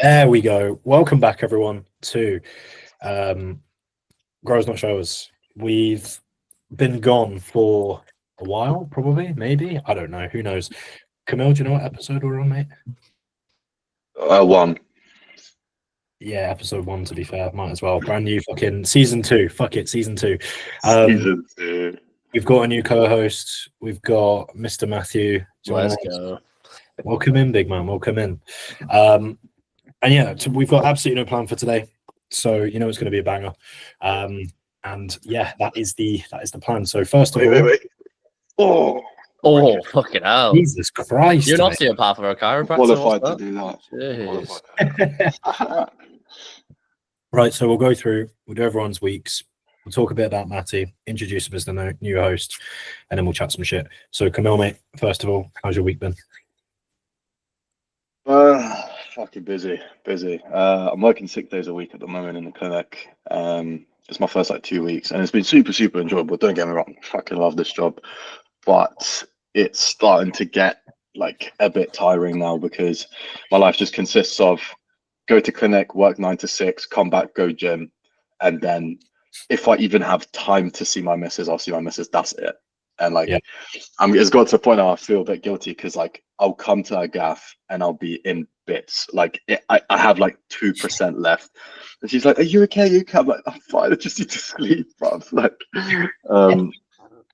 There we go. Welcome back, everyone, to Growers Not Showers. We've been gone for a while, probably, maybe. I don't know. Who knows? Camille, do you know what episode we're on, mate? One. Yeah, episode 1, to be fair. Might as well. Brand new fucking season 2. Fuck it, season 2. Season 2. We've got a new co-host. We've got Mr. Matthew. Let's go. Welcome in, big man. Welcome in. And yeah, we've got absolutely no plan for today, so you know it's going to be a banger. And yeah, that is the plan. So first of all, wait. Oh, fucking hell! Jesus Christ! You're an osteopath or a chiropractor. Qualified to do that. Right, so we'll go through. We'll do everyone's weeks. We'll talk a bit about Matty, introduce him as the new host, and then we'll chat some shit. So Camille, mate, first of all, how's your week been? Fucking busy. I'm working 6 days a week at the moment in the clinic. It's my first 2 weeks, and it's been super enjoyable. Don't get me wrong, fucking love this job, but it's starting to get a bit tiring now because my life just consists of go to clinic, work 9 to 6, come back, go gym, and then if I even have time to see my missus, I'll see my missus. That's it. And it's got to a point now I feel a bit guilty because I'll come to a gaff and I'll be in bits. I have 2% left, and she's like, "Are you okay? You okay?" I'm like, "I'm fine. I just need to sleep, bruv."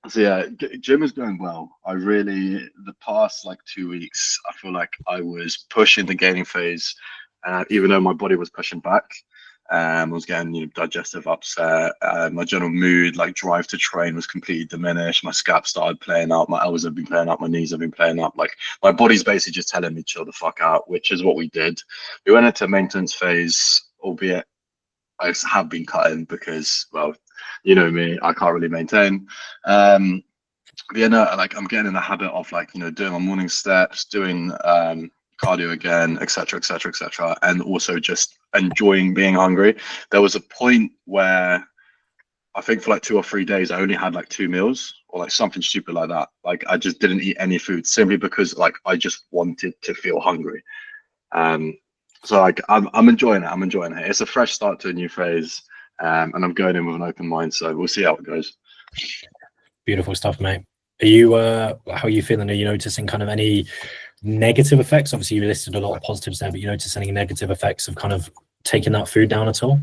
So yeah, gym is going well. The past 2 weeks, I feel like I was pushing the gaining phase, even though my body was pushing back. I was getting digestive upset. My general mood, drive to train, was completely diminished. My scap started playing up. My elbows have been playing up. My knees have been playing up. My body's basically just telling me chill the fuck out, which is what we did. We went into maintenance phase, albeit I have been cutting because, well, you know me, I can't really maintain. I'm getting in the habit of doing my morning steps, doing cardio again, etc., and also just enjoying being hungry. There was a point where I think for 2 or 3 days I only had 2 meals or something stupid like that. I just didn't eat any food simply because I just wanted to feel hungry. So I'm enjoying it. It's a fresh start to a new phase, and I'm going in with an open mind. So we'll see how it goes. Beautiful stuff, mate. Are you how are you feeling? Are you noticing kind of any negative effects? Obviously, you listed a lot of positives there, but you notice any negative effects of kind of taking that food down at all?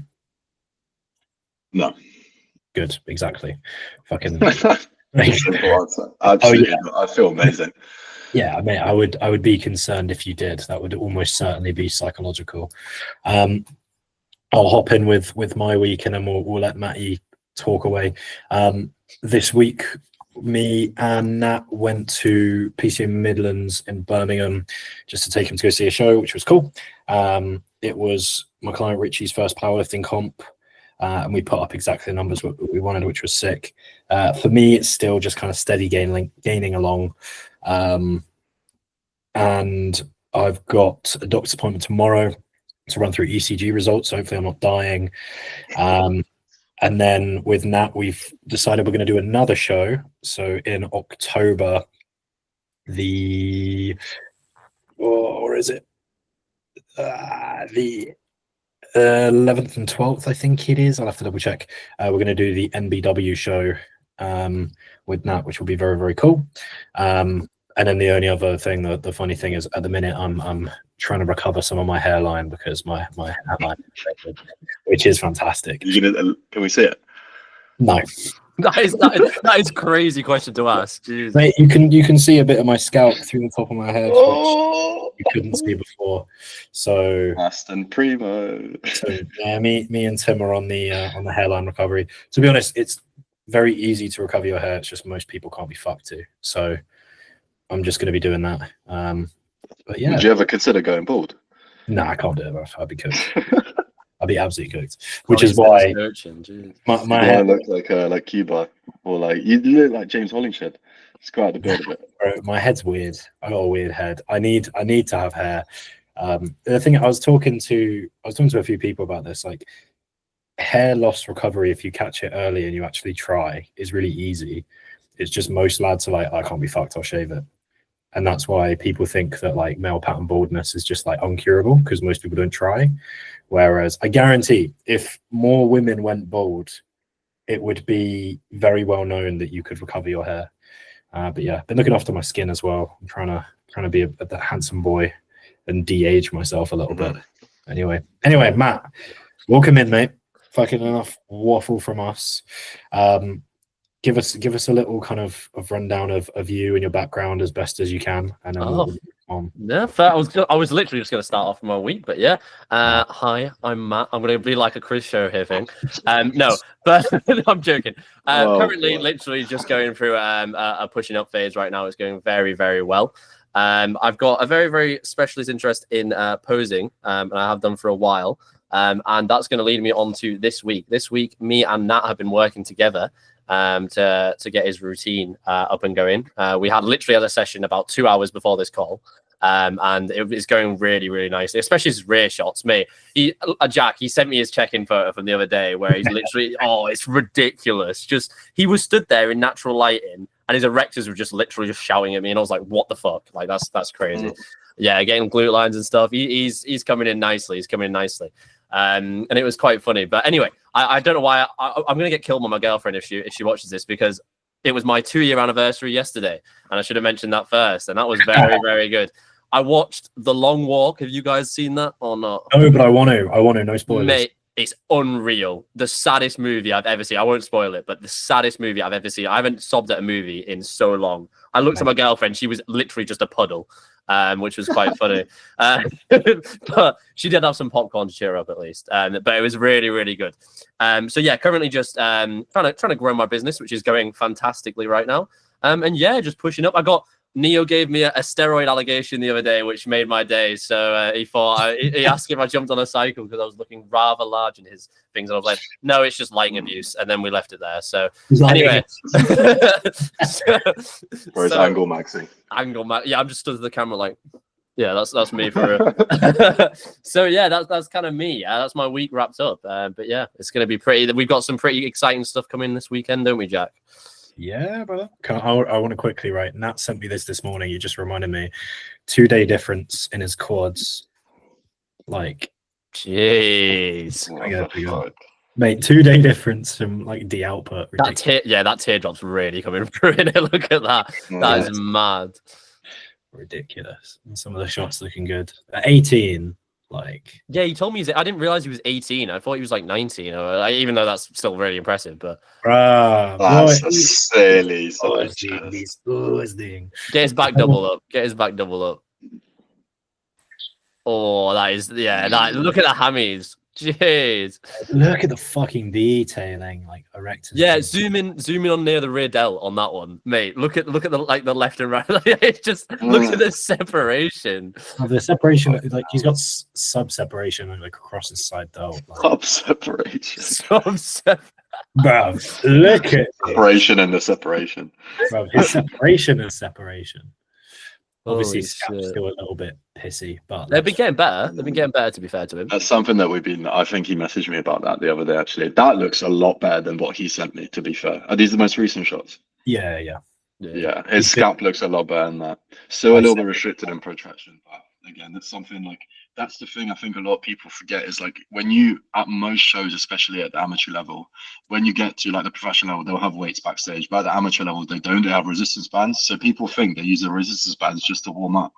No. Good, exactly. Fucking simple answer. Absolutely. Oh, yeah. I feel amazing. Yeah, I mean, I would be concerned if you did. That would almost certainly be psychological. I'll hop in with my week, and then we'll let Matty talk away. This week, me and Nat went to PCA Midlands in Birmingham just to take him to go see a show, which was cool. It was my client Richie's first powerlifting comp, and we put up exactly the numbers we wanted, which was sick. For me, it's still just kind of steady gaining along. And I've got a doctor's appointment tomorrow to run through ECG results. So hopefully I'm not dying. And then with Nat, we've decided we're going to do another show. So in October, the 11th and 12th, I think it is. I'll have to double check. We're going to do the NBW show with Nat, which will be very, very cool. And then the only other thing, the funny thing is, at the minute, I'm trying to recover some of my hairline because my hairline, which is fantastic. Can we see it? No. That is crazy question to ask. Jeez. Mate, you can see a bit of my scalp through the top of my head, which you couldn't see before. So Aston Primo. So yeah, me and Tim are on the hairline recovery. To be honest, it's very easy to recover your hair. It's just most people can't be fucked to. So I'm just going to be doing that. But yeah. Would you ever consider going bald? No, I can't do it, bro. I'd be cooked. I'd be absolutely cooked. Which is why my hair looks like Cuba, or you look like James Hollingshed. Just go out the beard a bit. Bro, my head's weird. I got a weird head. I need to have hair. The thing I was talking to a few people about this, hair loss recovery, if you catch it early and you actually try, is really easy. It's just most lads are like, I can't be fucked, I'll shave it. And that's why people think that like male pattern baldness is just like uncurable, because most people don't try. Whereas I guarantee if more women went bald, it would be very well known that you could recover your hair. But yeah, been looking after my skin as well. I'm trying to be a handsome boy and de-age myself a little bit. Anyway, Matt, welcome in, mate. Fucking enough waffle from us. Give us a little kind of rundown of you and your background as best as you can, and then we'll on. Yeah, fair. I was literally just going to start off my week, but yeah. Hi, I'm Matt. I'm going to be like a quiz show here thing. No, but I'm joking. Currently, literally just going through a pushing up phase right now. It's going very, very well. I've got a very, very specialist interest in posing, and I have done for a while. And that's going to lead me on to this week. This week, me and Nat have been working together to get his routine up and going. We had a session about 2 hours before this call, and it was going really, really nicely, especially his rear shots. Mate, Jack, he sent me his check-in photo from the other day where he's literally, it's ridiculous. Just, he was stood there in natural lighting and his erectors were just literally just shouting at me, and I was like, what the fuck? Like, that's crazy. Yeah, getting glute lines and stuff. He's coming in nicely. And it was quite funny. But anyway, I don't know why I'm going to get killed by my girlfriend if she watches this, because it was my 2-year anniversary yesterday. And I should have mentioned that first. And that was very, very good. I watched The Long Walk. Have you guys seen that or not? No, but I want to. No spoilers. Mate, it's unreal. The saddest movie I've ever seen. I won't spoil it, but the saddest movie I've ever seen. I haven't sobbed at a movie in so long. I looked at my girlfriend. She was literally just a puddle. Which was quite funny. But she did have some popcorn to cheer up at least. But it was really, really good. So yeah, currently just trying to grow my business, which is going fantastically right now. And yeah, just pushing up. Neo gave me a steroid allegation the other day, which made my day. So he asked if I jumped on a cycle because I was looking rather large in his things. And I was like, no, it's just lighting abuse. And then we left it there. So anyway. Where's angle maxing? Yeah, I'm just stood to the camera like, yeah, that's me for real. So yeah, that's kind of me. That's my week wrapped up. But yeah, it's going to be pretty. We've got some pretty exciting stuff coming this weekend, don't we, Jack? Yeah, brother. I want to quickly, right? Nat sent me this morning. You just reminded me. 2-day difference in his quads. Like, jeez. Mate, 2-day difference from like the output. That teardrop's really coming through in it. Look at that. That is mad. Ridiculous. And some of the shots looking good. At 18, like. Yeah, he told me I didn't realize he was 18. I thought he was like 19, even though that's still really impressive. But that's a silly Get his back double up. Oh, that is look at the hammies. Jeez. Look at the fucking detailing, like erectors. Yeah, zoom in on near the rear delt on that one, mate. Look at the left and right. It's just look at the separation. The separation, like he's got sub separation like across his side delt. Sub separation. Bro, look at separation and the separation. Bro, his separation and separation. Obviously, Scap's still a little bit pissy, but they've been getting better. To be fair to him. That's something that I think he messaged me about that the other day, actually. That looks a lot better than what he sent me, to be fair. Are these the most recent shots? Yeah. His scalp looks a lot better than that. Still a little bit restricted in protraction, but again, that's something like, that's the thing I think a lot of people forget is like when you, at most shows, especially at the amateur level, when you get to like the professional level, they'll have weights backstage, but at the amateur level, they have resistance bands. So people think they use the resistance bands just to warm up.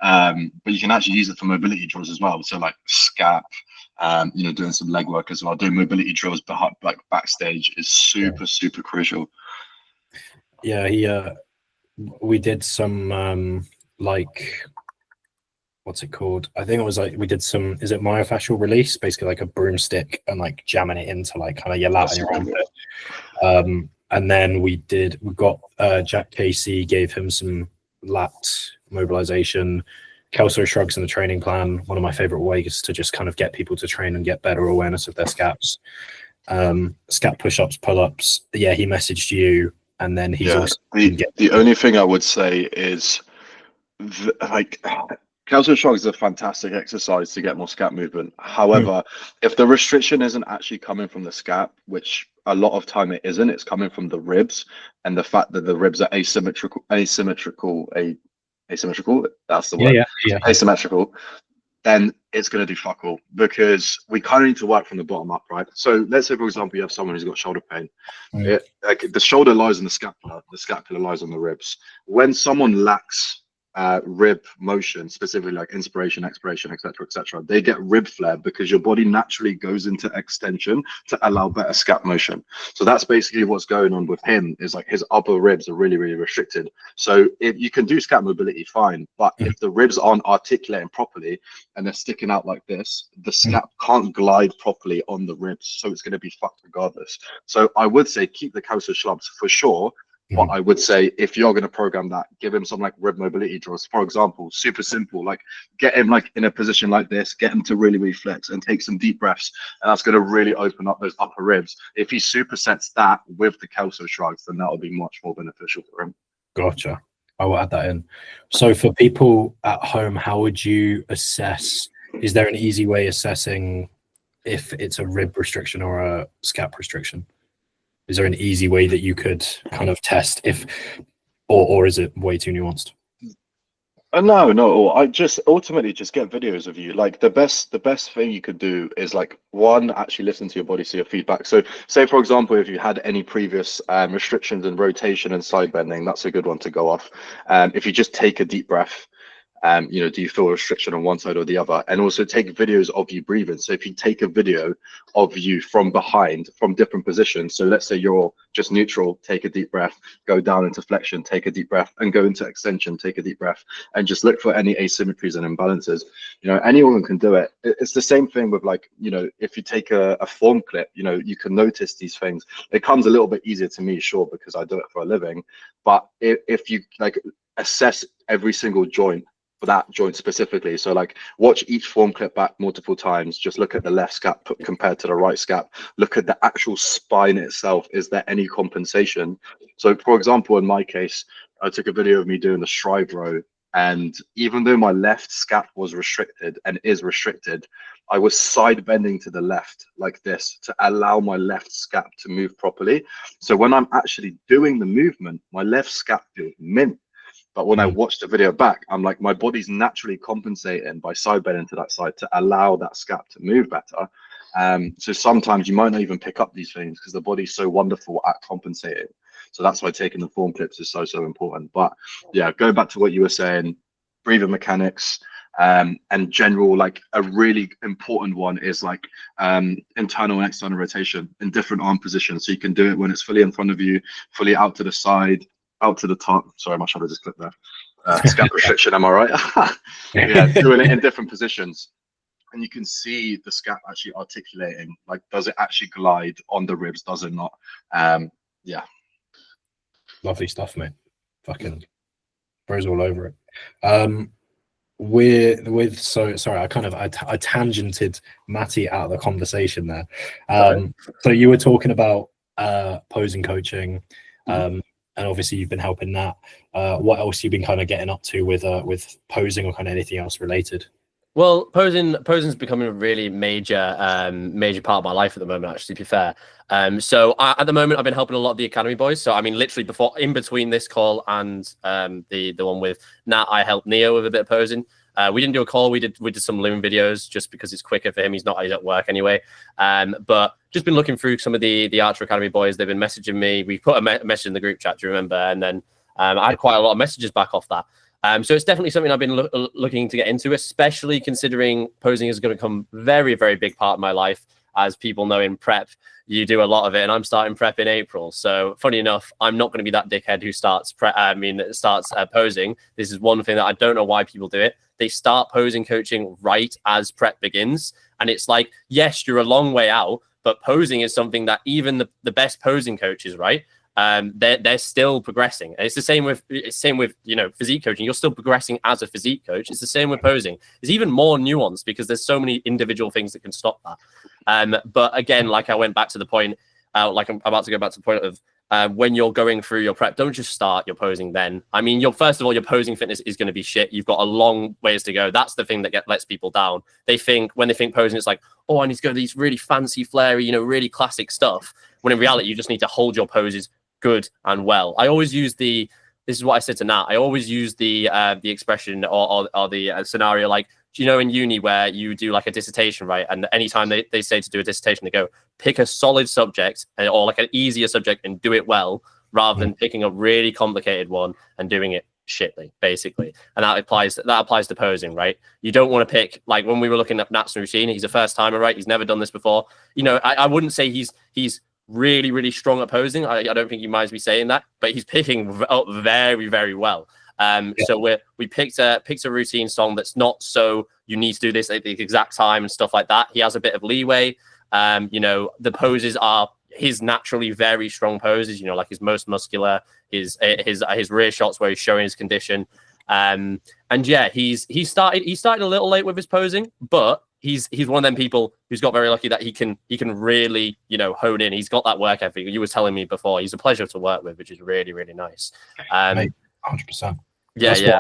But you can actually use it for mobility drills as well. So like scap, doing some leg work as well, doing mobility drills like backstage is super crucial. Yeah, we did some what's it called? I think it was like we did some. Is it myofascial release? Basically, like a broomstick and like jamming it into like kind of your lat and your armpit. And then we got Jack Casey gave him some lat mobilization, Kelso shrugs in the training plan. One of my favorite ways to just kind of get people to train and get better awareness of their scaps. Scap push-ups, pull-ups. Yeah, he messaged you, and then he's also the only thing I would say is Kelso shrugs is a fantastic exercise to get more scap movement. However, if the restriction isn't actually coming from the scap, which a lot of time it isn't, it's coming from the ribs, and the fact that the ribs are asymmetrical, asymmetrical, that's the Yeah, word, yeah. asymmetrical, then it's going to do fuck all, because we kind of need to work from the bottom up, right? So let's say, for example, you have someone who's got shoulder pain. Like the shoulder lies on the scapula lies on the ribs. When someone lacks rib motion, specifically like inspiration, expiration, etc., they get rib flare because your body naturally goes into extension to allow better scap motion. So that's basically what's going on with him, is like his upper ribs are really, really restricted. So if you can do scap mobility, fine, but if the ribs aren't articulating properly and they're sticking out like this, the scap can't glide properly on the ribs, so it's going to be fucked regardless. So I would say keep the calcium slumps for sure. But I would say if you're going to program that, give him some like rib mobility drills. For example, super simple, like get him like in a position like this, get him to really, really flex and take some deep breaths. And that's going to really open up those upper ribs. If he supersets that with the Kelso shrugs, then that'll be much more beneficial for him. Gotcha. I will add that in. So for people at home, how would you assess, is there an easy way assessing if it's a rib restriction or a scap restriction? Is there an easy way that you could kind of test if, or is it way too nuanced? No. I just ultimately just get videos of you. Like the best thing you could do is like one, actually listen to your body, see your feedback. So say for example, if you had any previous restrictions in rotation and side bending, that's a good one to go off. If you just take a deep breath, you know, do you feel restriction on one side or the other? And also take videos of you breathing. So if you take a video of you from behind, from different positions, so let's say you're just neutral, take a deep breath, go down into flexion, take a deep breath, and go into extension, take a deep breath, and just look for any asymmetries and imbalances. You know, anyone can do it. It's the same thing with like, you know, if you take a form clip, you know, you can notice these things. It comes a little bit easier to me, sure, because I do it for a living. But if you like assess every single joint, for that joint specifically, so like watch each form clip back multiple times, just look at the left scap compared to the right scap, look at the actual spine itself, is there any compensation? So for example, in my case, I took a video of me doing the stride row, and even though my left scap was restricted and is restricted, I was side bending to the left like this to allow my left scap to move properly. So when I'm actually doing the movement, my left scap feels mint. But when I watch the video back, I'm like, my body's naturally compensating by side bending to that side to allow that scap to move better. So sometimes you might not even pick up these things because the body's so wonderful at compensating. So that's why taking the form clips is so important. But yeah, going back to what you were saying, breathing mechanics, and general, like a really important one is like internal and external rotation in different arm positions. So you can do it when it's fully in front of you, fully out to the side, out to the top. Sorry, my shoulder just clipped there. Scap restriction, am I right? Yeah, doing it in different positions. And you can see the scap actually articulating. Like, does it actually glide on the ribs? Does it not? Yeah. Lovely stuff, mate. Fucking bros all over it. So sorry, I tangented Matty out of the conversation there. So you were talking about posing coaching, and obviously you've been helping that. What else you've been kind of getting up to with posing, or kind of anything else related? Well, posing's becoming a really major part of my life at the moment, actually, to be fair. So at the moment, I've been helping a lot of the academy boys. So I mean, literally in between this call and the one with Nat, I helped Neo with a bit of posing. We didn't do a call. We did some loom videos just because it's quicker for him. He's at work anyway. But just been looking through some of the Archer Academy boys. They've been messaging me. We put a message in the group chat, do you remember? And then I had quite a lot of messages back off that. So it's definitely something I've been looking to get into, especially considering posing is going to become very, very big part of my life. As people know, in prep, you do a lot of it, and I'm starting prep in April. So funny enough, I'm not going to be that dickhead who starts posing. This is one thing that I don't know why people do it. They start posing coaching right as prep begins. And it's like, yes, you're a long way out, but posing is something that even the best posing coaches, right? They're still progressing. And it's the same with physique coaching. You're still progressing as a physique coach. It's the same with posing. It's even more nuanced because there's so many individual things that can stop that. But again, like I went back to the point, like I'm about to go back to the point of when you're going through your prep, don't just start your posing then. I mean, first of all, your posing fitness is going to be shit. You've got a long ways to go. That's the thing that lets people down. When they think posing, it's like, oh, I need to go to these really fancy, flary, really classic stuff. When in reality, you just need to hold your poses good and well. I always use the this is what I said to Nat. I always use the expression or the scenario like, do you know in uni where you do like a dissertation, right? And anytime they say to do a dissertation, they go pick a solid subject or like an easier subject and do it well, rather than picking a really complicated one and doing it shitly, basically. And that applies to posing, right? You don't want to pick, like when we were looking at Nat's routine, he's a first timer, right? He's never done this before. You know, I wouldn't say he's really, really strong at posing. I don't think he minds me saying that, but he's picking up very, very well. So we picked a routine song that's not so you need to do this at the exact time and stuff like that. He has a bit of leeway. You know, the poses are his naturally very strong poses, you know, like his most muscular, his rear shots where he's showing his condition. And yeah, he started a little late with his posing, but he's one of them people who's got very lucky that he can really, you know, hone in. He's got that work ethic. You were telling me before, he's a pleasure to work with, which is really, really nice. 100%. Yeah.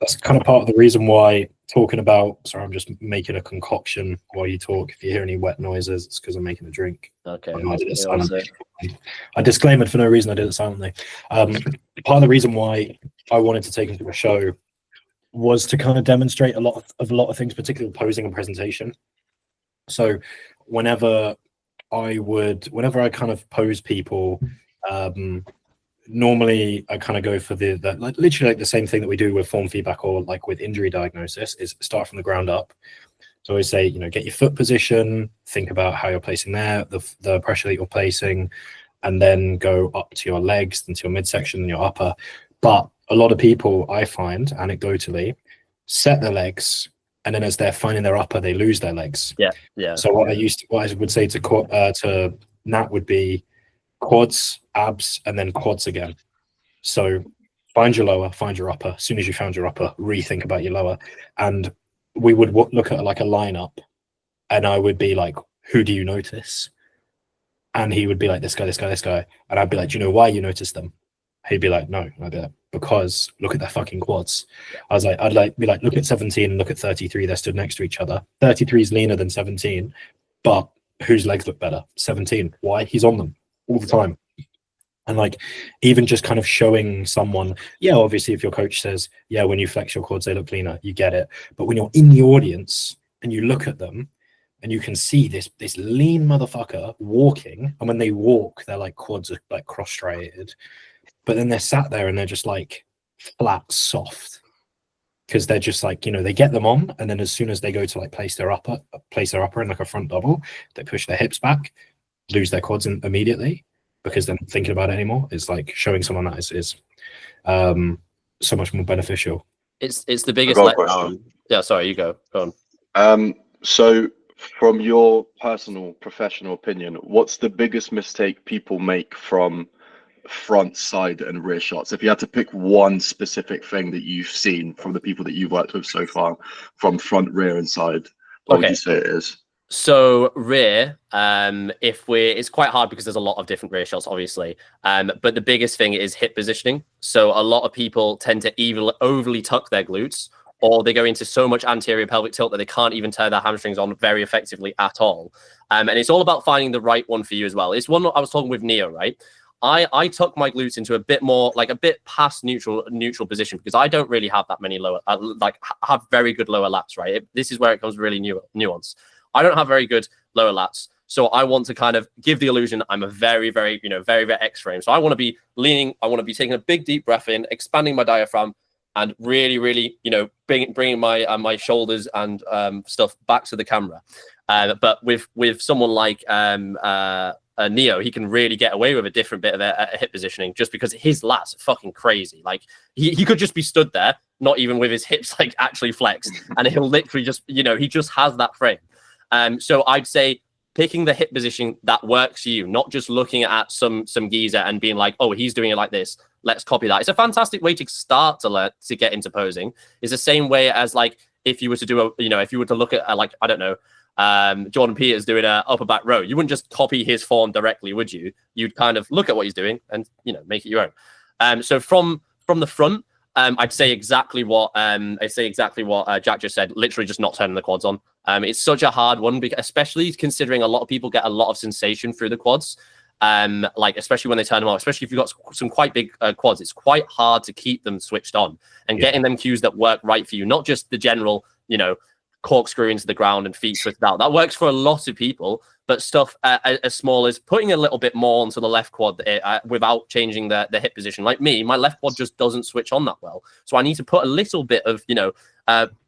That's kind of part of the reason why talking about, sorry, I'm just making a concoction while you talk. If you hear any wet noises, it's because I'm making a drink. Okay. I disclaimed for no reason. I did it silently. Part of the reason why I wanted to take him to a show was to kind of demonstrate a lot of things, particularly posing and presentation. So whenever I kind of pose people, normally I kind of go for the like, literally like the same thing that we do with form feedback or like with injury diagnosis, is start from the ground up. So I say, you know, get your foot position, think about how you're placing there, the pressure that you're placing, and then go up to your legs, then to your midsection and your upper. But a lot of people, I find anecdotally, set their legs, and then as they're finding their upper, they lose their legs. Yeah. So what I would say to Nat would be quads, abs, and then quads again. So find your lower, find your upper. As soon as you found your upper, rethink about your lower. And we would look at like a lineup, and I would be like, who do you notice? And he would be like, this guy, this guy, this guy. And I'd be like, do you know why you noticed them? He'd be like, no. And I'd be like, because look at their fucking quads. I'd be like, look at 17 and look at 33. They're stood next to each other. 33 is leaner than 17, but whose legs look better? 17. Why? He's on them all the time. And like, even just kind of showing someone, yeah, obviously if your coach says, yeah, when you flex your quads, they look leaner, you get it. But when you're in the audience and you look at them and you can see this lean motherfucker walking, and when they walk, their like quads are like cross-striated, but then they're sat there and they're just like flat, soft, because they're just like, you know, they get them on, and then as soon as they go to like place their upper in like a front double, they push their hips back, lose their quads immediately, because they're not thinking about it anymore. It's like showing someone that is so much more beneficial. It's the biggest yeah, sorry, you go on. So from your personal professional opinion, what's the biggest mistake people make from front, side, and rear shots? If you had to pick one specific thing that you've seen from the people that you've worked with so far, from front, rear, and side, what would you say it is? So rear, it's quite hard because there's a lot of different rear shots, obviously. But the biggest thing is hip positioning. So a lot of people tend to either overly tuck their glutes, or they go into so much anterior pelvic tilt that they can't even turn their hamstrings on very effectively at all. And it's all about finding the right one for you as well. It's one I was talking with Neo, right? I tuck my glutes into a bit more, like a bit past neutral position, because I don't really have that many lower, have very good lower lats, right? This is where it becomes really nuanced. I don't have very good lower lats. So I want to kind of give the illusion I'm a very, very, very, very X-frame. So I want to be leaning, I want to be taking a big, deep breath in, expanding my diaphragm, and really, really, bringing my shoulders and stuff back to the camera. But with someone like Neo, he can really get away with a different bit of a hip positioning, just because his lats are fucking crazy. Like he could just be stood there, not even with his hips like actually flexed, and he'll literally just, he just has that frame. So I'd say picking the hip position that works for you, not just looking at some geezer and being like, oh, he's doing it like this, let's copy that. It's a fantastic way to start to get into posing. It's the same way as like if you were to do if you were to look at like, I don't know, Jordan Peters doing a upper back row, you wouldn't just copy his form directly, would you? You'd kind of look at what he's doing and make it your own. So from the front, I'd say exactly what Jack just said. Literally, just not turning the quads on. It's such a hard one, especially considering a lot of people get a lot of sensation through the quads. like especially when they turn them on, especially if you've got some quite big quads, it's quite hard to keep them switched on and getting them cues that work right for you, not just the general, you know, corkscrew into the ground and feet twisted out. That works for a lot of people, but stuff as small as putting a little bit more onto the left quad without changing the hip position. Like me, my left quad just doesn't switch on that well, so I need to put a little bit of, you know,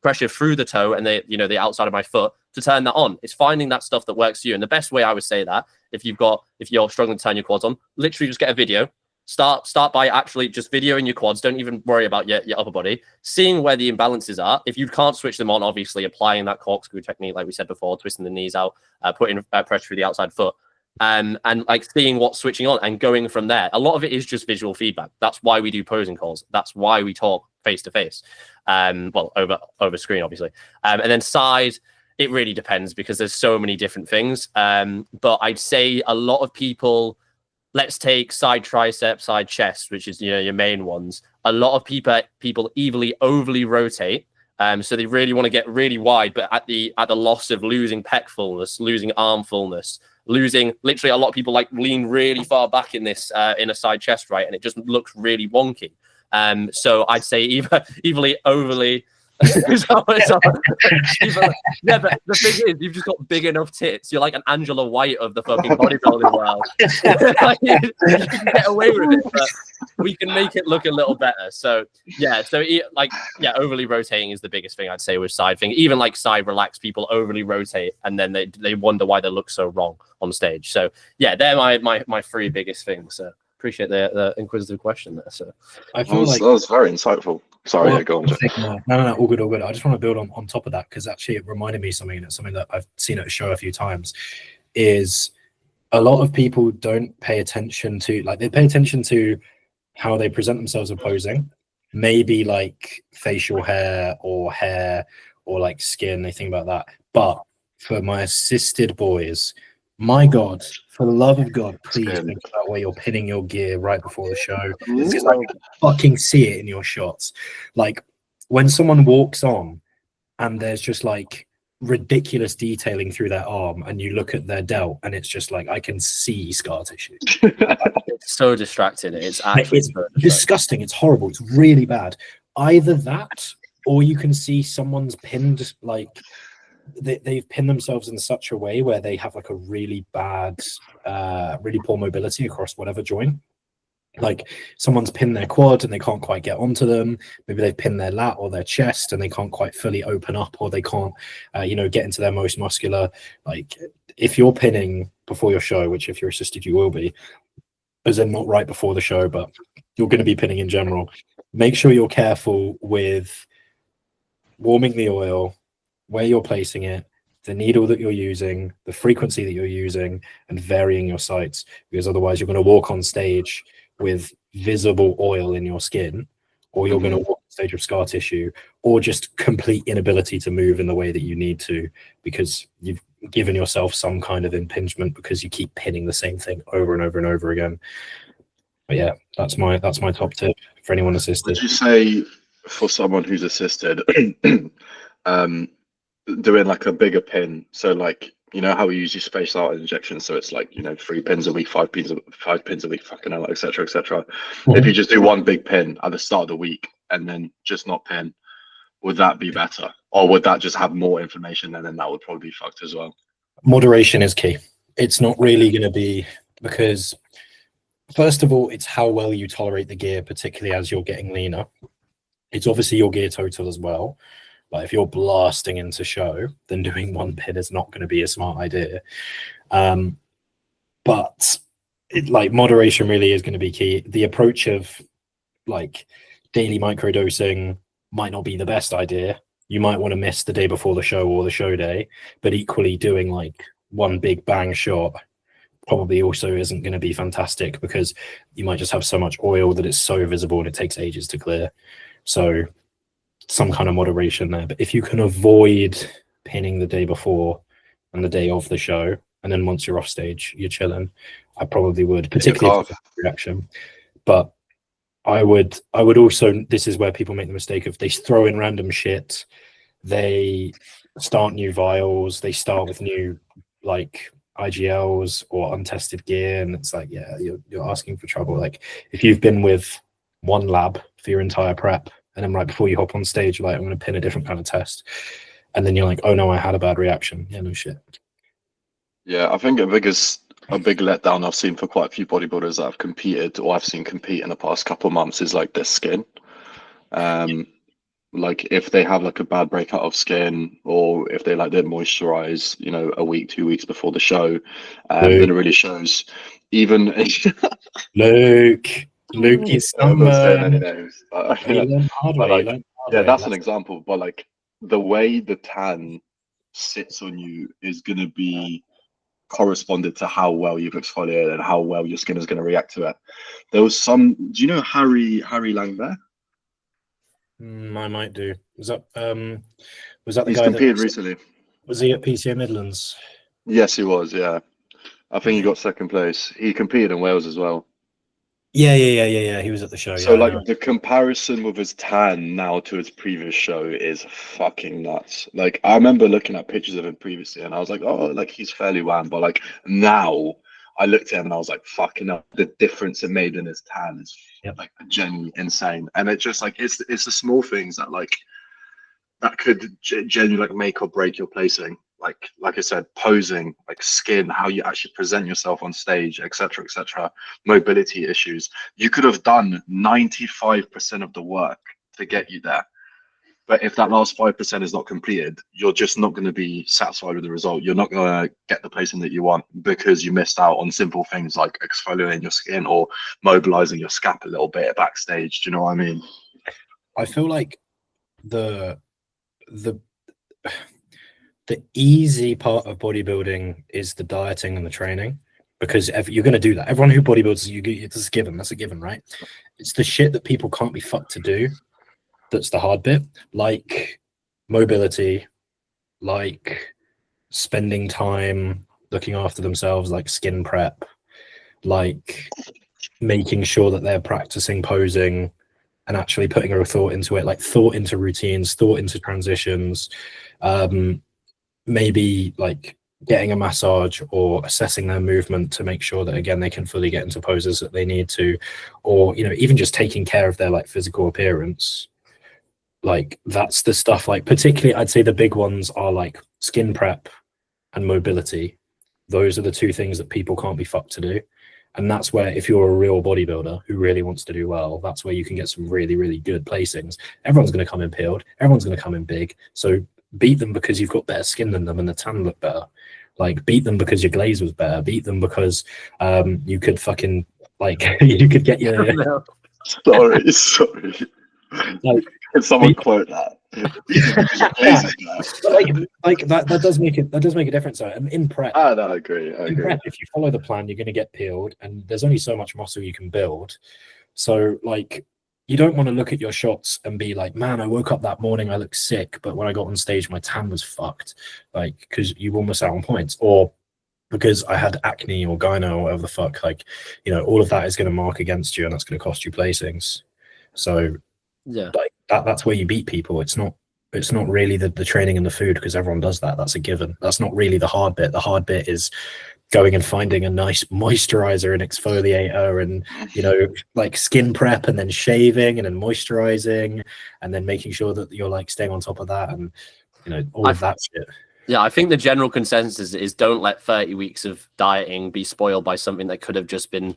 pressure through the toe and the, you know, the outside of my foot to turn that on. It's finding that stuff that works for you. And the best way I would say that, if you're struggling to turn your quads on, literally just get a video. Start by actually just videoing your quads. Don't even worry about your upper body. Seeing where the imbalances are. If you can't switch them on, obviously applying that corkscrew technique, like we said before, twisting the knees out, putting pressure through the outside foot, and like seeing what's switching on and going from there. A lot of it is just visual feedback. That's why we do posing calls. That's why we talk face to face. Well, over screen, obviously. And then side, it really depends because there's so many different things. But I'd say a lot of people. Let's take side tricep, side chest, which is, you know, your main ones. A lot of people overly rotate. So they really want to get really wide, but at the loss of losing pec fullness, losing arm fullness, losing literally a lot of people like lean really far back in this in a side chest, right? And it just looks really wonky. So I'd say either overly. Yeah, but the thing is, you've just got big enough tits. You're like an Angela White of the fucking bodybuilding world. Like, you can get away with it, but we can make it look a little better. So overly rotating is the biggest thing I'd say with side thing. Even like side relaxed people overly rotate, and then they wonder why they look so wrong on stage. So yeah, they're my three biggest things. So appreciate the inquisitive question there. So I feel that was very insightful. Sorry, go on. No, all good. I just want to build on top of that because actually it reminded me of something, and it's something that I've seen at a show a few times, is a lot of people don't pay attention to, like, they pay attention to how they present themselves opposing, maybe like facial hair or like skin, they think about that. But for my assisted boys, my God, for the love of God, please think about where you're pinning your gear right before the show. Because I can fucking see it in your shots. Like when someone walks on and there's just like ridiculous detailing through their arm and you look at their delt and it's just like I can see scar tissue. It's so distracting. It's actually disgusting. It's horrible. It's really bad. Either that or you can see someone's pinned, like they've pinned themselves in such a way where they have like a really bad, really poor mobility across whatever joint. Like someone's pinned their quad and they can't quite get onto them. Maybe they've pinned their lat or their chest and they can't quite fully open up, or they can't, get into their most muscular. Like if you're pinning before your show, which if you're assisted, you will be, as in not right before the show, but you're going to be pinning in general. Make sure you're careful with warming the oil, where you're placing it, the needle that you're using, the frequency that you're using, and varying your sites, because otherwise you're going to walk on stage with visible oil in your skin, or you're going to walk on stage with scar tissue, or just complete inability to move in the way that you need to because you've given yourself some kind of impingement because you keep pinning the same thing over and over and over again. But yeah, that's my top tip for anyone assisted. Would you say for someone who's assisted, doing like a bigger pin, so like, you know how we usually space out injections, so it's like, 3 pins a week, 5 pins a week, fucking hell, etc. If you just do one big pin at the start of the week and then just not pin, would that be better, or would that just have more inflammation and then that would probably be fucked as well? Moderation is key. It's not really going to be, because first of all, it's how well you tolerate the gear, particularly as you're getting leaner. It's obviously your gear total as well. Like if you're blasting into show, then doing one pin is not going to be a smart idea. But moderation really is going to be key. The approach of like daily microdosing might not be the best idea. You might want to miss the day before the show or the show day, but equally doing like one big bang shot probably also isn't going to be fantastic, because you might just have so much oil that it's so visible and it takes ages to clear. So some kind of moderation there. But if you can avoid pinning the day before and the day of the show, and then once you're off stage you're chilling, I probably would, particularly for reaction. But I would also, this is where people make the mistake of they throw in random shit, they start new vials, they start with new like IGLs or untested gear, and it's like, yeah, you're asking for trouble. Like if you've been with one lab for your entire prep, and then right before you hop on stage, you're like, I'm going to pin a different kind of test, and then you're like, oh no, I had a bad reaction. Yeah, no shit. Yeah, I think a big letdown I've seen for quite a few bodybuilders that have competed or I've seen compete in the past couple of months is like their skin. Like if they have like a bad breakout of skin, or if they like didn't moisturize, you know, a week, 2 weeks before the show, then it really shows. Even Luke is I'm not saying any names, yeah, that's an example. But like the way the tan sits on you is gonna be corresponded to how well you've exfoliated and how well your skin is going to react to it. There was some. Do you know Harry Langbear? I might do. Was that the He's guy competed recently? Was he at PCO Midlands? Yes, he was. Yeah, I think he got second place. He competed in Wales as well. Yeah. He was at the show. So like the comparison with his tan now to his previous show is fucking nuts. Like I remember looking at pictures of him previously and I was like, oh, like he's fairly wan, but like now I looked at him and I was like, fucking up, the difference it made in his tan is like genuinely insane. And it just like it's the small things that like that could genuinely like make or break your placing. Like I said, posing, like skin, how you actually present yourself on stage, etc., etc. Mobility issues. You could have done 95% of the work to get you there, but if that last 5% is not completed, you're just not going to be satisfied with the result. You're not going to get the placing that you want because you missed out on simple things like exfoliating your skin or mobilizing your scap a little bit backstage. Do you know what I mean? I feel like the easy part of bodybuilding is the dieting and the training, because you're going to do that. Everyone who bodybuilds, it's a given. That's a given, right? It's the shit that people can't be fucked to do that's the hard bit, like mobility, like spending time looking after themselves, like skin prep, like making sure that they're practicing posing and actually putting a thought into it, like thought into routines, thought into transitions, maybe like getting a massage or assessing their movement to make sure that again they can fully get into poses that they need to, or you know, even just taking care of their like physical appearance. Like that's the stuff, like particularly I'd say the big ones are like skin prep and mobility. Those are the two things that people can't be fucked to do. And that's where, if you're a real bodybuilder who really wants to do well, that's where you can get some really, really good placings. Everyone's going to come in peeled. Everyone's going to come in big. So beat them because you've got better skin than them and the tan look better. Like beat them because your glaze was better. Beat them because you could fucking like you could get your. Sorry. Like, can someone quote that? like that does make it. That does make a difference. Though. And in prep, no, I agree. Prep, if you follow the plan, you're going to get peeled, and there's only so much muscle you can build. So, like, you don't want to look at your shots and be like, "Man, I woke up that morning, I looked sick, but when I got on stage, my tan was fucked." Like, because you will miss out on points, or because I had acne or gyno or whatever the fuck. Like, you know, all of that is going to mark against you, and that's going to cost you placings. So, yeah, like that's where you beat people. It's not really the training and the food, because everyone does that. That's a given. That's not really the hard bit. The hard bit is going and finding a nice moisturizer and exfoliator and, you know, like skin prep and then shaving and then moisturizing and then making sure that you're like staying on top of that and, you know, all of that shit. Yeah, I think the general consensus is don't let 30 weeks of dieting be spoiled by something that could have just been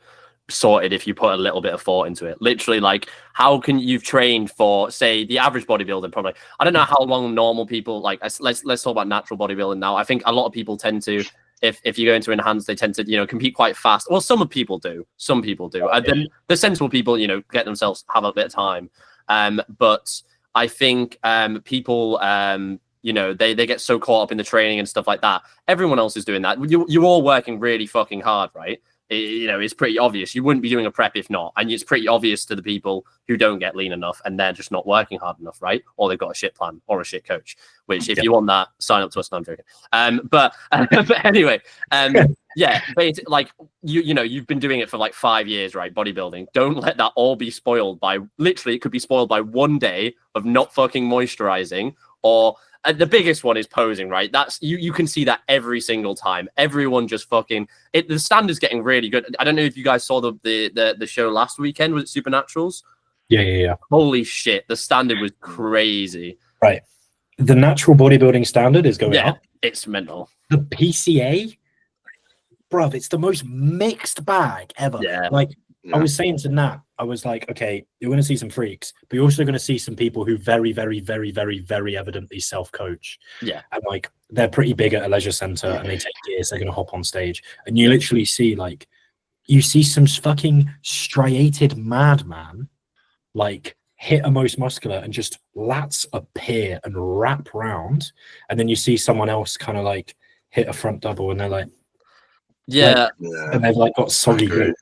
sorted if you put a little bit of thought into it. Literally, like, how can you've trained for, say, the average bodybuilder? Probably, I don't know how long normal people, like, let's talk about natural bodybuilding now. I think a lot of people tend to, if you go into enhanced, they tend to, you know, compete quite fast. Well, some people do, and then the sensible people, you know, get themselves, have a bit of time. But I think people you know, they get so caught up in the training and stuff like that. Everyone else is doing that. You're all working really fucking hard, right? You know, it's pretty obvious. You wouldn't be doing a prep if not. And it's pretty obvious to the people who don't get lean enough and they're just not working hard enough, right? Or they've got a shit plan or a shit coach, which if you want that, sign up to us. No, I'm joking. But anyway, yeah, basically, like, you know, you've been doing it for like 5 years, right? Bodybuilding. Don't let that all be spoiled by, literally, it could be spoiled by one day of not fucking moisturizing or the biggest one is posing, right? That's you can see that every single time. Everyone just fucking it. The standard's getting really good. I don't know if you guys saw the show last weekend. Was it Supernaturals? Yeah. Holy shit, the standard was crazy. Right. The natural bodybuilding standard is going up. It's mental. The PCA, bruv, it's the most mixed bag ever. Yeah. Like, I was saying to Nat, I was like, okay, you're going to see some freaks, but you're also going to see some people who very, very, very, very, very evidently self-coach. Yeah. And like, they're pretty big at a leisure center and they take gears, they're going to hop on stage. And you literally see like, you see some fucking striated madman, like, hit a most muscular and just lats appear and wrap round. And then you see someone else kind of like hit a front double and they're like, and they've like got soggy glutes.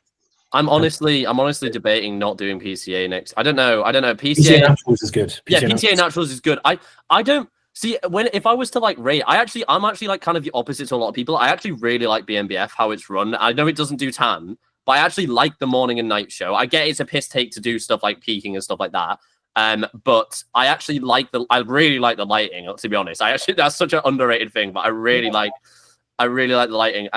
I'm honestly debating not doing PCA next. I don't know. PCA Naturals is good. PCA Naturals is good. I don't see if I was to like rate. I'm actually like kind of the opposite to a lot of people. I actually really like BMBF how it's run. I know it doesn't do tan, but I actually like the morning and night show. I get it's a piss take to do stuff like peaking and stuff like that. But I actually I really like the lighting. To be honest, that's such an underrated thing. But I really like the lighting.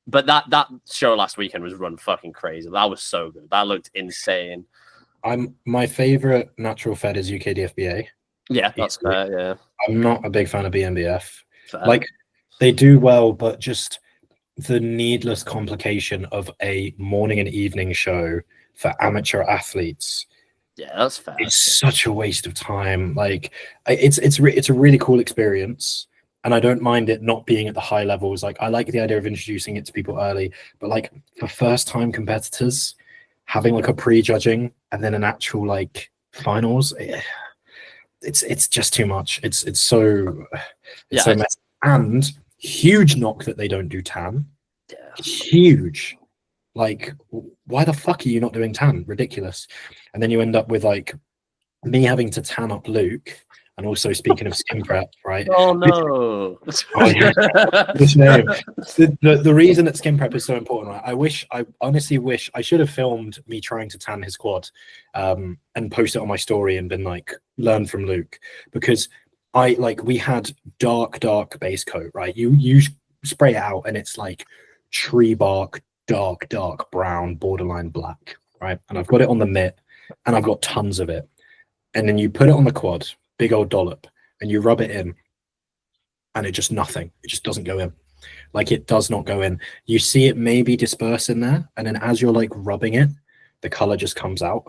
But that show last weekend was run fucking crazy. That was so good. That looked insane. My favorite natural fed is UKDFBA. Yeah, that's fair. Yeah, I'm not a big fan of BMBF. Fair. Like, they do well, but just the needless complication of a morning and evening show for amateur athletes. Yeah, that's fair. It's such a waste of time. Like, it's a really cool experience. And I don't mind it not being at the high levels. Like, I like the idea of introducing it to people early, but like for first time competitors, having like a pre-judging and then an actual like finals, it's just too much. It's so messy. And huge knock that they don't do tan. Yeah. Huge. Like, why the fuck are you not doing tan? Ridiculous. And then you end up with like me having to tan up Luke. And also, speaking of skin prep, right? Oh no! The reason that skin prep is so important, right? I honestly wish I should have filmed me trying to tan his quad, and post it on my story and been like, learn from Luke, because we had dark base coat, right? You spray it out and it's like tree bark, dark brown, borderline black, right? And I've got it on the mitt, and I've got tons of it, and then you put it on the quad. Big old dollop, and you rub it in, and it just doesn't go in. Like, it does not go in. You see it maybe disperse in there, and then as you're like rubbing it, the color just comes out.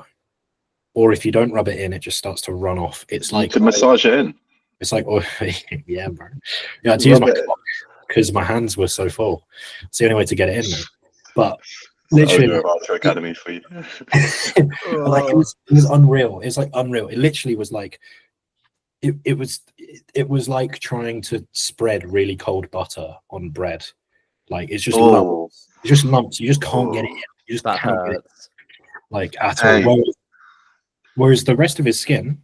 Or if you don't rub it in, it just starts to run off. It's like to massage it in. It's like, oh yeah, bro. Yeah, to use my clock because my hands were so full. It's the only way to get it in, mate. But literally, Academy for you. Like, it was unreal. It's like unreal. It literally was like. It was like trying to spread really cold butter on bread. Like, it's just lumps. It's just lumps. You just can't get it in. You just can't get it, like, at all. Whereas the rest of his skin,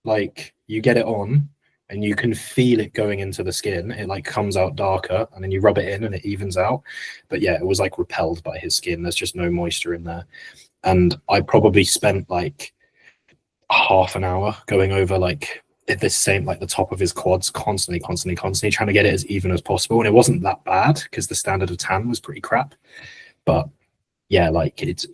like, you get it on and you can feel it going into the skin. It like comes out darker, and then you rub it in and it evens out. But yeah, it was like repelled by his skin. There's just no moisture in there. And I probably spent like half an hour going over like the same, like the top of his quads, constantly trying to get it as even as possible. And it wasn't that bad because the standard of tan was pretty crap. But yeah, like, it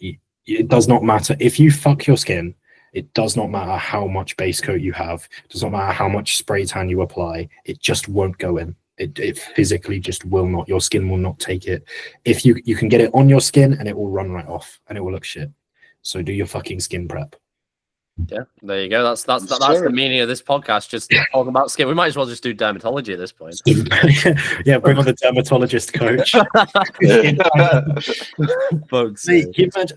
does not matter if you fuck your skin. It does not matter how much base coat you have. It does not matter how much spray tan you apply. It just won't go in. It physically just will not. Your skin will not take it. If you can get it on your skin, and it will run right off and it will look shit. So do your fucking skin prep. Yeah, there you go. That's the meaning of this podcast. Just talk about skin. We might as well just do dermatology at this point. Yeah, bring on the dermatologist coach. Folks,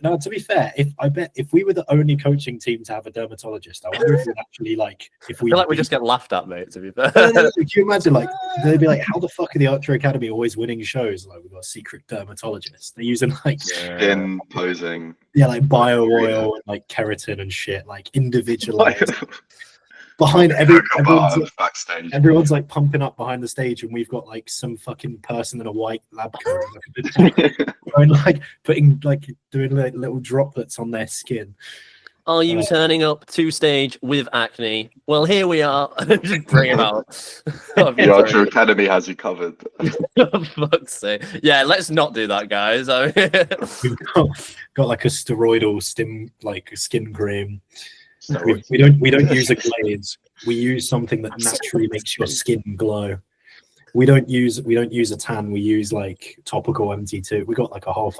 no, to be fair, if we were the only coaching team to have a dermatologist, I wonder if we'd actually I feel like we just get laughed at, mate. To be fair, can you imagine? Like, they'd be like, "How the fuck are the Archer Academy always winning shows? Like, we've got a secret dermatologist. They're using like skin posing." Yeah, like bio oil and like keratin and shit, like individualized. Behind everyone's like pumping up behind the stage, and we've got like some fucking person in a white lab coat, and like doing like little droplets on their skin. Are you turning up to stage with acne? Well, here we are. Just bring it out. The Archer Academy has you covered. Fuck's sake. Yeah, let's not do that, guys. We've got like a steroidal skin cream. Steroids. We don't use a glaze. We use something that naturally makes your skin glow. We don't use a tan. We use like topical MT2. We got like a whole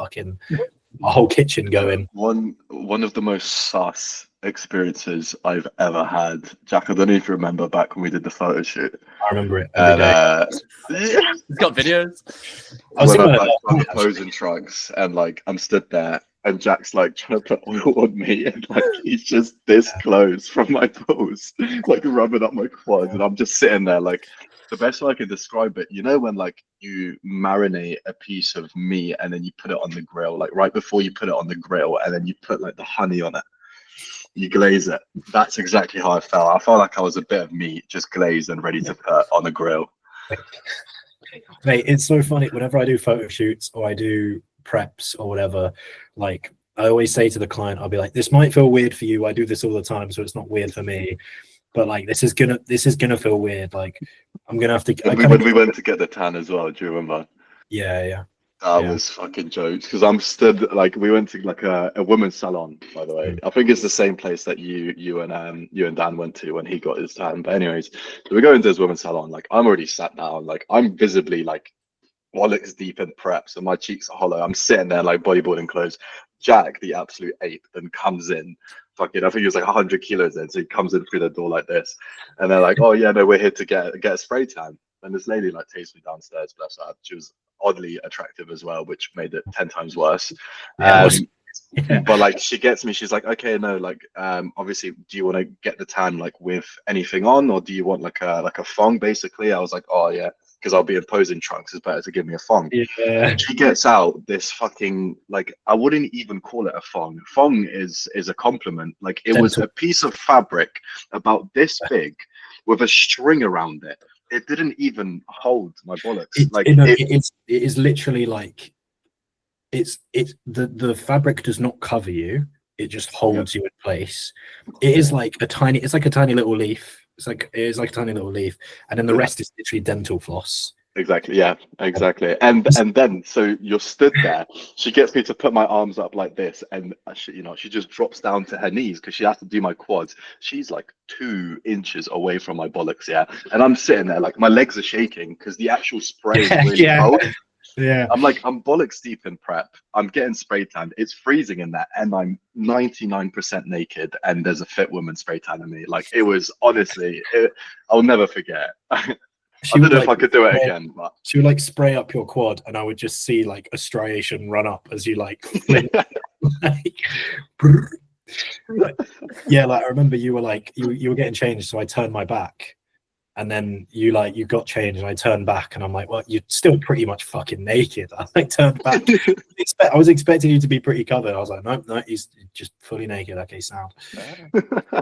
kitchen going. One of the most sus experiences I've ever had, Jack. I don't know if you remember back when we did the photo shoot. I remember it every day. It's got videos. I went up like posing trucks, and like I'm stood there, and Jack's like trying to put oil on me, and like he's just this close from my pose, like rubbing up my quads, and I'm just sitting there like. The best way I can describe it, you know, when like you marinate a piece of meat and then you put it on the grill, like right before you put it on the grill, and then you put like the honey on it, you glaze it. That's exactly how I felt. I felt like I was a bit of meat just glazed and ready to put on the grill. Mate, it's so funny. Whenever I do photo shoots or I do preps or whatever, like I always say to the client, I'll be like, this might feel weird for you. I do this all the time, so it's not weird for me. But like this is gonna feel weird. Like I'm gonna have to. When we went to get the tan as well, do you remember? Yeah. That was fucking jokes because I'm stood like we went to like a women's salon, by the way. I think it's the same place that you and Dan went to when he got his tan. But anyways, so we go into this women's salon. Like I'm already sat down. Like I'm visibly like bollocks deep in prep, so my cheeks are hollow. I'm sitting there like bodyboarding clothes. Jack, the absolute ape, then comes in. Fucking, I think he was like 100 kilos in, so he comes in through the door like this, and they're like, "Oh yeah, no, we're here to get a spray tan." And this lady like takes me downstairs, bless her. She was oddly attractive as well, which made it 10 times worse. But like she gets me, she's like, "Okay, no, like obviously, do you want to get the tan like with anything on, or do you want like a thong?" Basically, I was like, "Oh yeah." Because I'll be in posing trunks, it's better to give me a thong. Yeah. She gets out this fucking like I wouldn't even call it a thong. Thong is a compliment. Like it was a piece of fabric about this big with a string around it. It didn't even hold my bollocks. It is literally like the fabric does not cover you. It just holds you in place. It is like a tiny little leaf. It is like a tiny little leaf, and then the rest is literally dental floss. Exactly. Yeah, exactly. And then so you're stood there. She gets me to put my arms up like this, and she just drops down to her knees because she has to do my quads. She's like 2 inches away from my bollocks, yeah. And I'm sitting there like my legs are shaking because the actual spray is really cold. Yeah. I'm bollocks deep in prep. I'm getting spray tanned. It's freezing in there, and I'm 99% naked. And there's a fit woman spray tanning me. Like it was honestly, I'll never forget. I don't know if I could do it again. But she would like spray up your quad, and I would just see like a striation run up as you like. Yeah, like I remember you were like you were getting changed, so I turned my back. And then you got changed, and I turned back, and I'm like, well, you're still pretty much fucking naked. I like turned back. I was expecting you to be pretty covered. I was like, no, he's just fully naked. Okay, sound. Yeah,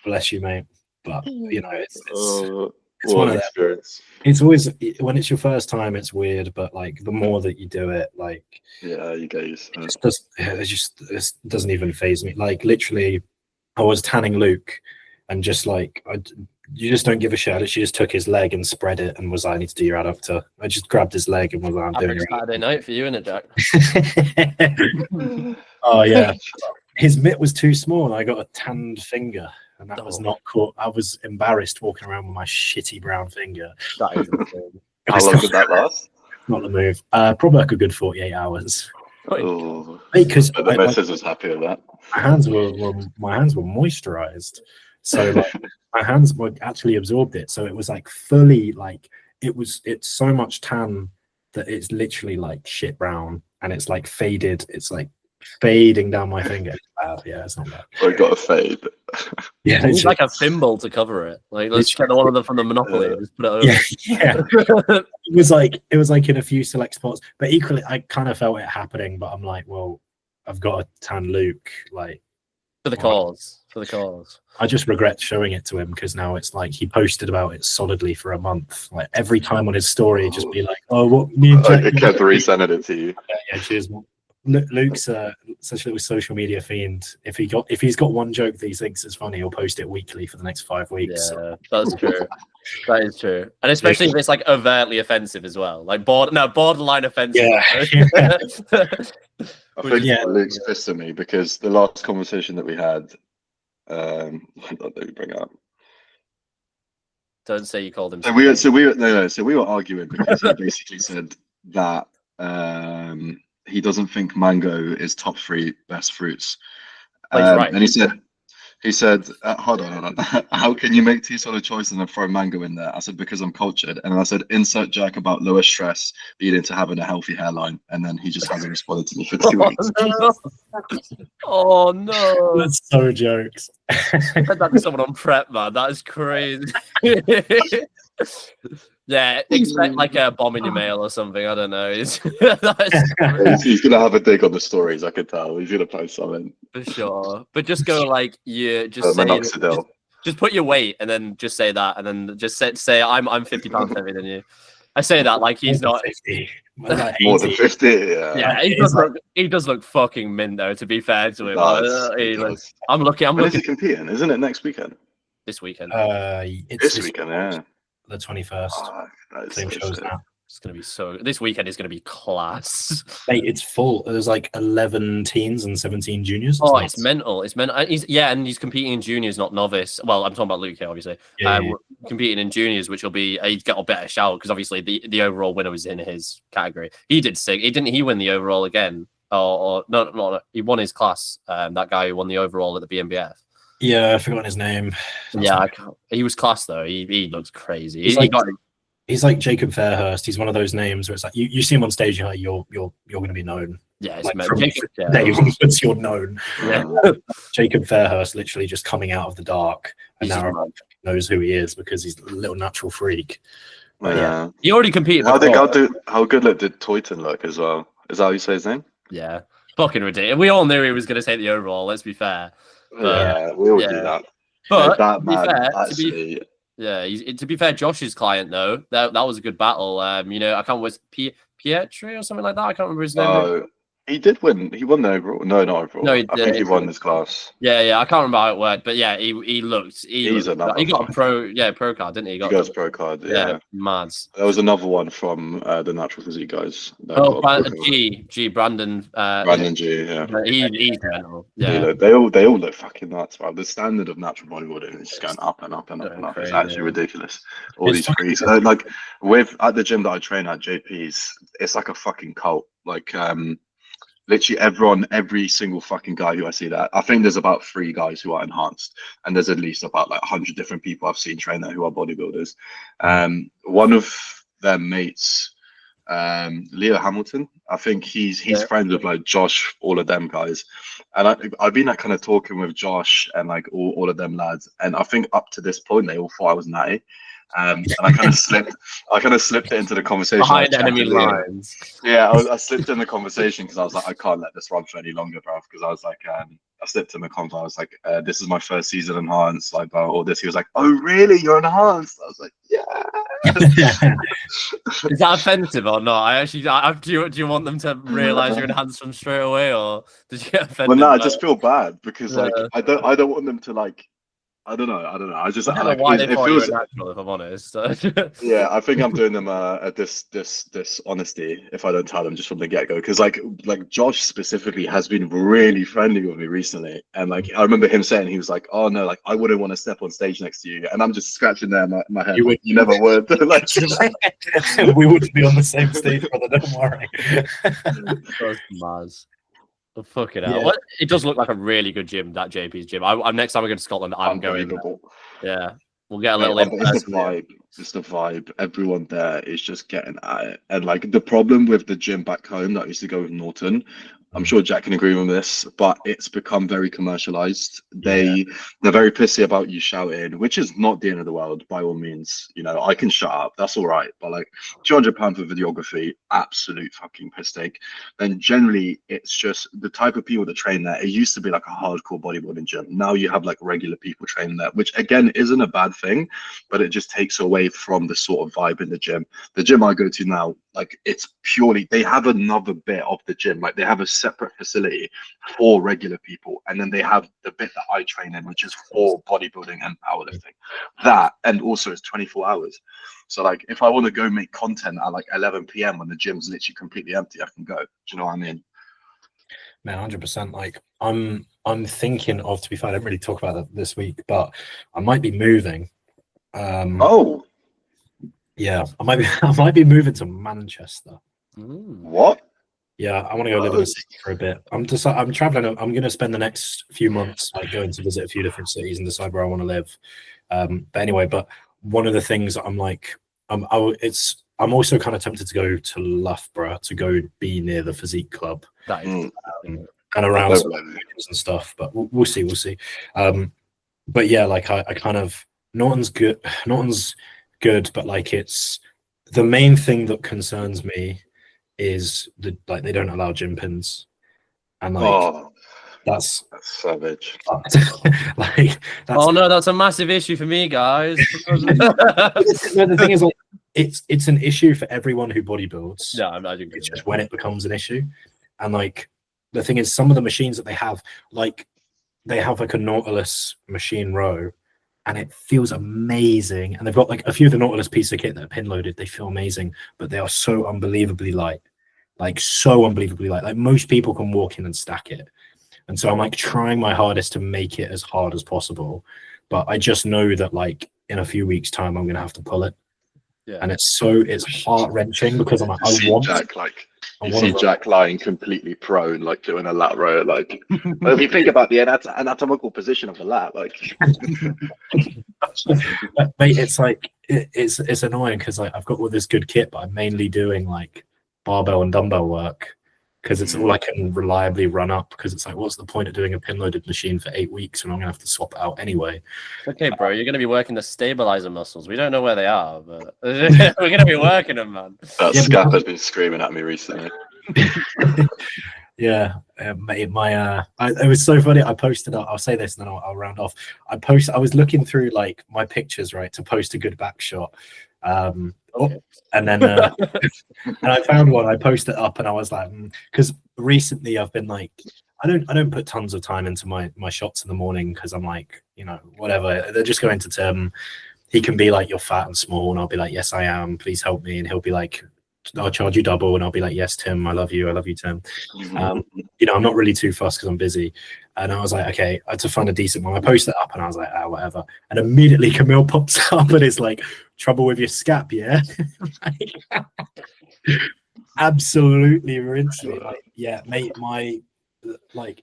bless you, mate. But you know, it's one of experience. It's always when it's your first time, it's weird. But like the more that you do it, like you get used to it. It doesn't even faze me. Like literally, I was tanning Luke, and just like you just don't give a shit. She just took his leg and spread it and was like, I need to do your adductor. I just grabbed his leg and was like, I'm doing your Saturday night for you, innit, Jack? Oh, yeah. His mitt was too small, and I got a tanned finger, and that was not cool. I was embarrassed walking around with my shitty brown finger. That is insane. How long did that last? Not the move. Probably like a good 48 hours. Oh, because the missus was happy with that. My hands were moisturized. So like my hands were actually absorbed it, so it was like fully like it's so much tan that it's literally like shit brown, and it's like faded. It's like fading down my finger. It's bad. Yeah, it's not bad. I got a fade. Yeah, it's like a thimble to cover it. Like let's get one of them from the Monopoly and just put it over. Yeah. It was like in a few select spots, but equally I kind of felt it happening. But I'm like, well, I've got a tan Luke, like for the cause. For the cause. I just regret showing it to him because now it's like he posted about it solidly for a month. Like every time on his story, just be like, "Oh, what me and Jack." I kept resending it to you. Yeah, cheers. Luke's such a little social media fiend. If he's got one joke that he thinks is funny, he'll post it weekly for the next 5 weeks. Yeah, that's true. That is true, and especially if it's like overtly offensive as well, like borderline offensive. Yeah. I think Yeah. Luke's pissed at me because the last conversation that we had, let me bring it up. Don't say you called him. So we were arguing because he basically said that he doesn't think mango is top 3 best fruits. Right. And he said, hold on. How can you make 2 solid choices and throw mango in there? I said, because I'm cultured. And I said, insert joke about lower stress leading to having a healthy hairline. And then he just hasn't responded to me for 2 weeks. Oh no. That's so jokes. That's someone on prep, man. That is crazy. Yeah, expect like a bomb in your mail or something. I don't know. He's gonna have a dig on the stories. I could tell. He's gonna post something for sure. But just go like you just say just put your weight and then just say that and then just say I'm 50 pounds heavier than you. I say that like he's not 50. More than 50. Yeah, he does look fucking mint though. To be fair to him, I'm looking. When is he competing? Isn't it next weekend? This weekend. It's this weekend. Yeah. The 21st. Oh, Same shows now. It's gonna be so. This weekend is gonna be class. Mate, it's full. There's like 11 teens and 17 juniors. Oh, it's mental. It's mental. And he's competing in juniors, not novice. Well, I'm talking about Luke here, obviously. Yeah. Competing in juniors, which will be he'd get a better shout because obviously the overall winner was in his category. He did sick. He win the overall again? Or no, he won his class. That guy who won the overall at the BNBF. Yeah, I forgot his name. He was class though. He looks crazy. He's like Jacob Fairhurst. He's one of those names where it's like you see him on stage, you're going to be known. Yeah, it's like once you're known. Yeah. Jacob Fairhurst literally just coming out of the dark, and now everyone knows who he is because he's a little natural freak. Yeah, he already competed. How good did Toyton look as well? Is that how you say his name? Yeah, fucking ridiculous. We all knew he was going to take the overall. Let's be fair. But, we all do that. But to be fair, Josh's client though, that was a good battle. I can't remember, was Pietri or something like that. I can't remember his name. He did win. He won the overall. No, not overall. No, I think he won this class. Yeah. I can't remember how it worked, but yeah, he got a pro card, didn't he? He got a pro card. Yeah, mads. There was another one from the natural physique guys. Brandon G. Yeah, he's mental. Yeah, they all look fucking nuts. Bro. The standard of natural bodybuilding is just going up and up and up and up. It's actually ridiculous. All these freaks. Like at the gym that I train at, JP's, it's like a fucking cult. Like literally every single fucking guy who I see there, I think there's about 3 guys who are enhanced, and there's at least about like 100 different people I've seen train there who are bodybuilders. One of their mates, Leo Hamilton, I think he's friends with like Josh, all of them guys, and I've been like kind of talking with Josh and like all of them lads, and I think up to this point they all thought I was natty. And I kind of slipped it into the conversation behind enemy lines. Yeah, I slipped in the conversation because I was like, I can't let this run for any longer, bro. Because I was like, I slipped in the convo. I was like, this is my first season enhanced, like all this. He was like, oh really? You're enhanced? I was like, yeah. Is that offensive or not? Do you want them to realize you're enhanced from straight away, or did you get offended? Well, no, I just feel bad because like I don't want them to like. I don't know. I just I don't know why they thought you were natural, if I'm honest. Yeah, I think I'm doing them this honesty if I don't tell them just from the get-go, because like Josh specifically has been really friendly with me recently, and like I remember him saying, he was like, oh no, like I wouldn't want to step on stage next to you, and I'm just scratching there in my head. You never would. Like we wouldn't be on the same stage, brother. Don't worry. Maz. Oh, fuck it out. Yeah. Well, it does look like a really good gym, that JP's gym. I'm next time I go to Scotland, I'm going there. Yeah, we'll get a little. It's the vibe. It's the vibe. Everyone there is just getting at it. And like the problem with the gym back home that I used to go with Norton, I'm sure Jack can agree with this, but it's become very commercialized. They're very pissy about you shouting, which is not the end of the world by all means. I can shut up, that's all right. But like £200 for videography, absolute fucking piss take. Then generally it's just the type of people that train there. It used to be like a hardcore bodybuilding gym. Now you have like regular people training there, which again isn't a bad thing, but it just takes away from the sort of vibe in the gym. The gym I go to now, Like it's purely, they have another bit of the gym, like they have a separate facility for regular people, and then they have the bit that I train in, which is for bodybuilding and powerlifting. That, and also it's 24 hours. So like if I want to go make content at like 11 p.m. when the gym's literally completely empty, I can go. Do you know what I mean? Man, 100%. Like I'm thinking of, to be fair, I didn't really talk about that this week, but I might be moving. Oh, yeah, I might be moving to Manchester. what? Yeah, I want to go live in the city for a bit. I'm traveling. I'm going to spend the next few months like going to visit a few different cities and decide where I want to live. But one of the things I'm like, I'm also kind of tempted to go to Loughborough to go be near the physique club. That is and around some and stuff, but we'll see. But yeah, like I kind of, Norton's good, but like it's the main thing that concerns me is they don't allow gym pins, and like that's savage. Oh no, that's a massive issue for me, guys. The thing is, like, it's an issue for everyone who bodybuilds. Yeah, I imagine it's just when it becomes an issue. And like the thing is, some of the machines that they have like a Nautilus machine row, and it feels amazing. And they've got like a few of the Nautilus piece of kit that are pin loaded. They feel amazing, but they are so unbelievably light, like most people can walk in and stack it. And so I'm like trying my hardest to make it as hard as possible, but I just know that like in a few weeks' time I'm gonna have to pull it. Yeah. And it's heart wrenching because I'm like, you see Jack lying completely prone, like doing a lat row. Like, if you think about the anatomical position of the lat, like, mate, it's like it's annoying because like I've got all this good kit, but I'm mainly doing like barbell and dumbbell work because it's all I can reliably run up. Because it's like, what's the point of doing a pin loaded machine for 8 weeks when I'm gonna have to swap it out anyway? Okay, bro, you're gonna be working the stabilizer muscles. We don't know where they are, but we're gonna be working them, man. That scap has been screaming at me recently. Yeah, mate, it was so funny. I posted, I'll say this and then I'll round off. I was looking through like my pictures, right, to post a good back shot. And then and I found one. I posted it up, and I was like, because recently I've been like, I don't put tons of time into my shots in the morning because I'm like, whatever. They're just going to Tim. He can be like, you're fat and small, and I'll be like, yes, I am. Please help me. And he'll be like, I'll charge you double, and I'll be like, yes, Tim, I love you, Tim. I'm not really too fussed because I'm busy. And I was like, okay, I had to find a decent one. I posted it up, and I was like, whatever. And immediately Camille pops up and is like, trouble with your scap, yeah? Absolutely rinse me. Like, yeah, mate,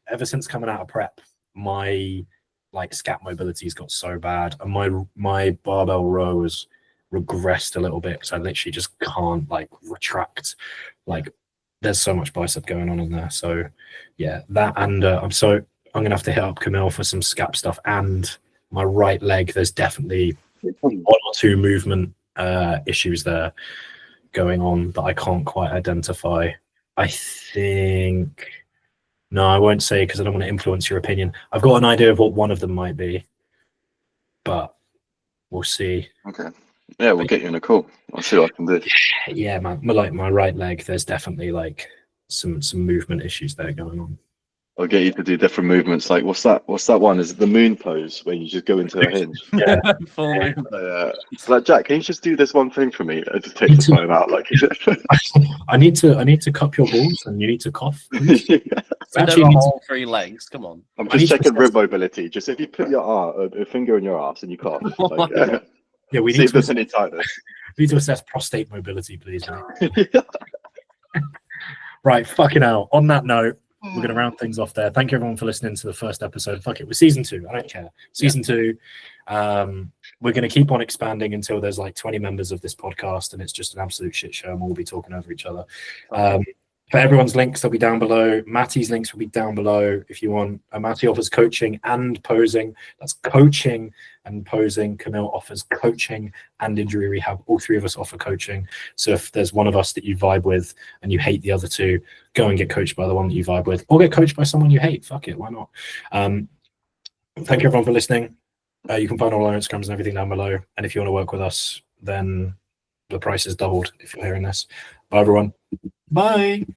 ever since coming out of prep, my scap mobility's got so bad, and my barbell row has regressed a little bit because I literally just can't retract. There's so much bicep going on in there. So yeah, that, and I'm gonna have to hit up Camille for some scap stuff. And my right leg, there's definitely 1 or 2 movement issues there going on that I can't quite identify. I think, no, I won't say because I don't want to influence your opinion. I've got an idea of what one of them might be, but we'll see. Okay. Yeah, we'll get you in a call. I'll see what I can do. Yeah, man. My right leg, there's definitely some movement issues there going on. I'll get you to do different movements. Like, what's that one? Is it the moon pose where you just go into a hinge? Yeah. Full moon. It's like, Jack, can you just do this one thing for me? It just takes the time out. I need to cup your balls and you need to cough. Actually, all 3 legs. Come on. I'm just checking rib mobility. Just if you put your finger in your ass and you cough. Yeah, we see need if there's any tightness. We need to assess prostate mobility, please. Right, fucking hell. On that note, we're going to round things off there. Thank you, everyone, for listening to the first episode. Fuck it, we're season 2. I don't care. Season 2. We're going to keep on expanding until there's 20 members of this podcast, and it's just an absolute shit show, and we'll be talking over each other. For everyone's links, they'll be down below. Matty's links will be down below if you want. Matty offers coaching and posing. That's coaching and posing. Camille offers coaching and injury rehab. All 3 of us offer coaching. So if there's one of us that you vibe with and you hate the other 2, go and get coached by the one that you vibe with, or get coached by someone you hate. Fuck it, why not? Thank you, everyone, for listening. You can find all our Instagrams and everything down below. And if you want to work with us, then the price is doubled if you're hearing this. Bye, everyone. Bye.